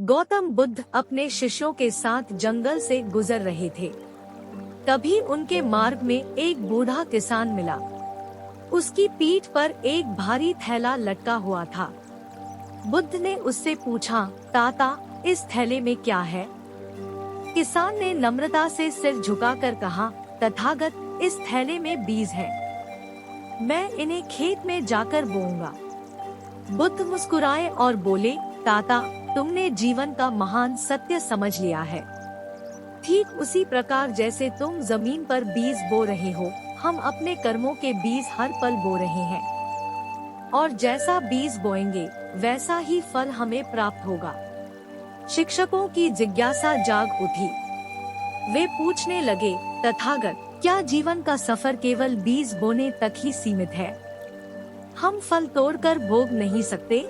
गौतम बुद्ध अपने शिष्यों के साथ जंगल से गुजर रहे थे। तभी उनके मार्ग में एक बूढ़ा किसान मिला। उसकी पीठ पर एक भारी थैला लटका हुआ था। बुद्ध ने उससे पूछा, ताता, इस थैले में क्या है? किसान ने नम्रता से सिर झुकाकर कहा, तथागत, इस थैले में बीज है। मैं इन्हें खेत में जाकर बोऊंगा। बुद्ध मुस्कुराए और बोले, ताता, तुमने जीवन का महान सत्य समझ लिया है। ठीक उसी प्रकार जैसे तुम जमीन पर बीज बो रहे हो, हम अपने कर्मों के बीज हर पल बो रहे हैं। और जैसा बीज बोएंगे वैसा ही फल हमें प्राप्त होगा। शिक्षकों की जिज्ञासा जाग उठी। वे पूछने लगे, तथागत, क्या जीवन का सफर केवल बीज बोने तक ही सीमित है? हम फल तोड़कर भोग नहीं सकते?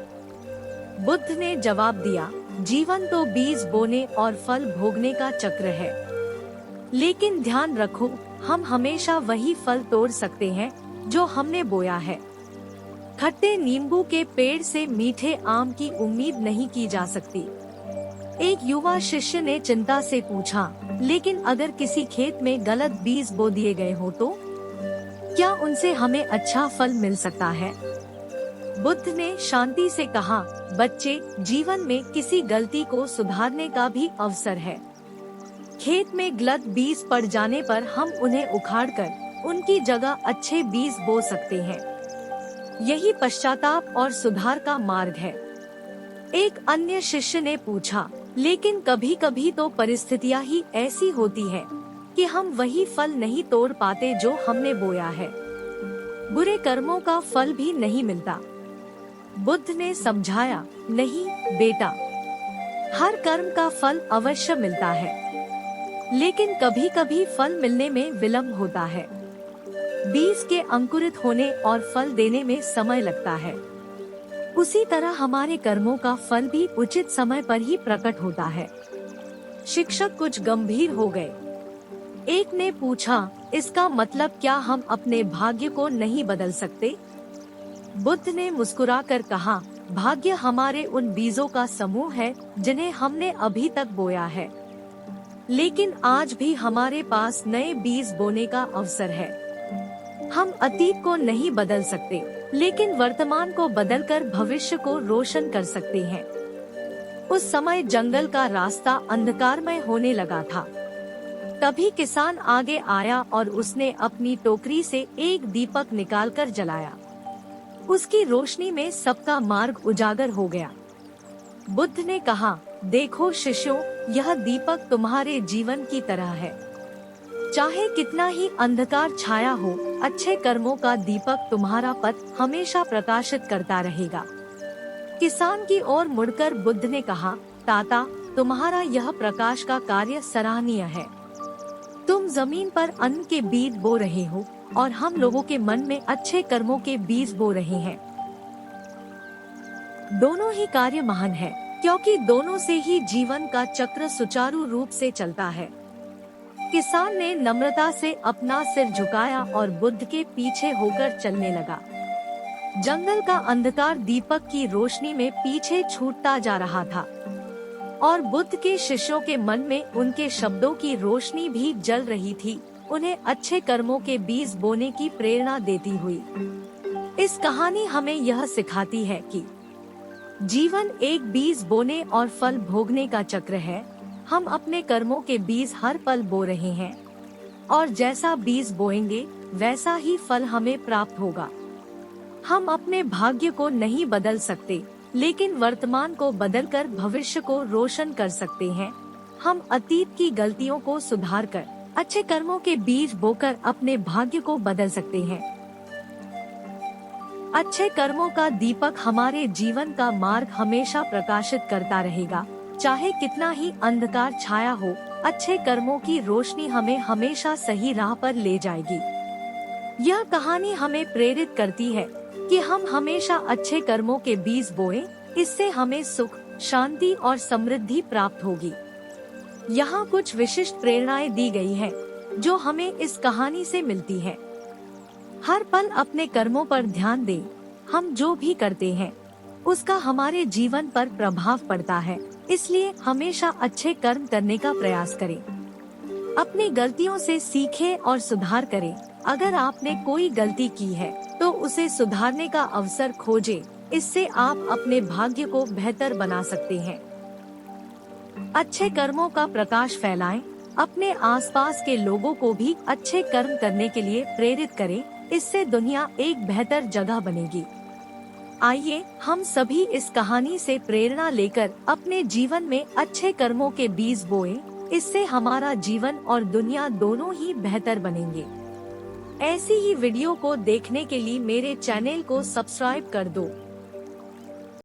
बुद्ध ने जवाब दिया, जीवन तो बीज बोने और फल भोगने का चक्र है। लेकिन ध्यान रखो, हम हमेशा वही फल तोड़ सकते हैं जो हमने बोया है। खट्टे नींबू के पेड़ से मीठे आम की उम्मीद नहीं की जा सकती। एक युवा शिष्य ने चिंता से पूछा, लेकिन अगर किसी खेत में गलत बीज बो दिए गए हो तो क्या उनसे हमें अच्छा फल मिल सकता है? बुद्ध ने शांति से कहा, बच्चे, जीवन में किसी गलती को सुधारने का भी अवसर है। खेत में गलत बीज पड़ जाने पर हम उन्हें उखाड़कर उनकी जगह अच्छे बीज बो सकते हैं। यही पश्चाताप और सुधार का मार्ग है। एक अन्य शिष्य ने पूछा, लेकिन कभी कभी तो परिस्थितियां ही ऐसी होती है कि हम वही फल नहीं तोड़ पाते जो हमने बोया है। बुरे कर्मों का फल भी नहीं मिलता। बुद्ध ने समझाया, नहीं बेटा, हर कर्म का फल अवश्य मिलता है, लेकिन कभी कभी फल मिलने में विलंब होता है। बीज के अंकुरित होने और फल देने में समय लगता है। उसी तरह हमारे कर्मों का फल भी उचित समय पर ही प्रकट होता है। शिक्षक कुछ गंभीर हो गए। एक ने पूछा, इसका मतलब क्या हम अपने भाग्य को नहीं बदल सकते? बुद्ध ने मुस्कुराकर कहा, भाग्य हमारे उन बीजों का समूह है जिन्हें हमने अभी तक बोया है। लेकिन आज भी हमारे पास नए बीज बोने का अवसर है। हम अतीत को नहीं बदल सकते, लेकिन वर्तमान को बदलकर भविष्य को रोशन कर सकते हैं। उस समय जंगल का रास्ता अंधकारमय होने लगा था। तभी किसान आगे आया और उसने अपनी टोकरी से एक दीपक निकालकर जलाया। उसकी रोशनी में सबका मार्ग उजागर हो गया। बुद्ध ने कहा, देखो शिष्यों, यह दीपक तुम्हारे जीवन की तरह है। चाहे कितना ही अंधकार छाया हो, अच्छे कर्मों का दीपक तुम्हारा पथ हमेशा प्रकाशित करता रहेगा। किसान की ओर मुड़कर बुद्ध ने कहा, ताता, तुम्हारा यह प्रकाश का कार्य सराहनीय है। तुम जमीन पर अन्न के बीज बो रहे हो और हम लोगों के मन में अच्छे कर्मों के बीज बो रहे हैं। दोनों ही कार्य महान है, क्योंकि दोनों से ही जीवन का चक्र सुचारू रूप से चलता है। किसान ने नम्रता से अपना सिर झुकाया और बुद्ध के पीछे होकर चलने लगा। जंगल का अंधकार दीपक की रोशनी में पीछे छूटता जा रहा था और बुद्ध के शिष्यों के मन में उनके शब्दों की रोशनी भी जल रही थी, उन्हें अच्छे कर्मों के बीज बोने की प्रेरणा देती हुई। इस कहानी हमें यह सिखाती है कि जीवन एक बीज बोने और फल भोगने का चक्र है। हम अपने कर्मों के बीज हर पल बो रहे हैं और जैसा बीज बोएंगे वैसा ही फल हमें प्राप्त होगा। हम अपने भाग्य को नहीं बदल सकते, लेकिन वर्तमान को बदलकर भविष्य को रोशन कर सकते हैं। हम अतीत की गलतियों को सुधारकर अच्छे कर्मों के बीज बोकर अपने भाग्य को बदल सकते हैं। अच्छे कर्मों का दीपक हमारे जीवन का मार्ग हमेशा प्रकाशित करता रहेगा। चाहे कितना ही अंधकार छाया हो, अच्छे कर्मों की रोशनी हमें हमेशा सही राह पर ले जाएगी। यह कहानी हमें प्रेरित करती है कि हम हमेशा अच्छे कर्मों के बीज बोएं, इससे हमें सुख, शांति और समृद्धि प्राप्त होगी। यहाँ कुछ विशिष्ट प्रेरणाएं दी गई हैं, जो हमें इस कहानी से मिलती है। हर पल अपने कर्मों पर ध्यान दें। हम जो भी करते हैं, उसका हमारे जीवन पर प्रभाव पड़ता है। इसलिए हमेशा अच्छे कर्म करने का प्रयास करें। अपनी गलतियों से सीखें और सुधार करें। अगर आपने कोई गलती की है तो उसे सुधारने का अवसर खोजें। इससे आप अपने भाग्य को बेहतर बना सकते हैं। अच्छे कर्मों का प्रकाश फैलाएं। अपने आसपास के लोगों को भी अच्छे कर्म करने के लिए प्रेरित करें। इससे दुनिया एक बेहतर जगह बनेगी। आइए हम सभी इस कहानी से प्रेरणा लेकर अपने जीवन में अच्छे कर्मों के बीज बोएं। इससे हमारा जीवन और दुनिया दोनों ही बेहतर बनेंगे। ऐसी ही वीडियो को देखने के लिए मेरे चैनल को सब्सक्राइब कर दो।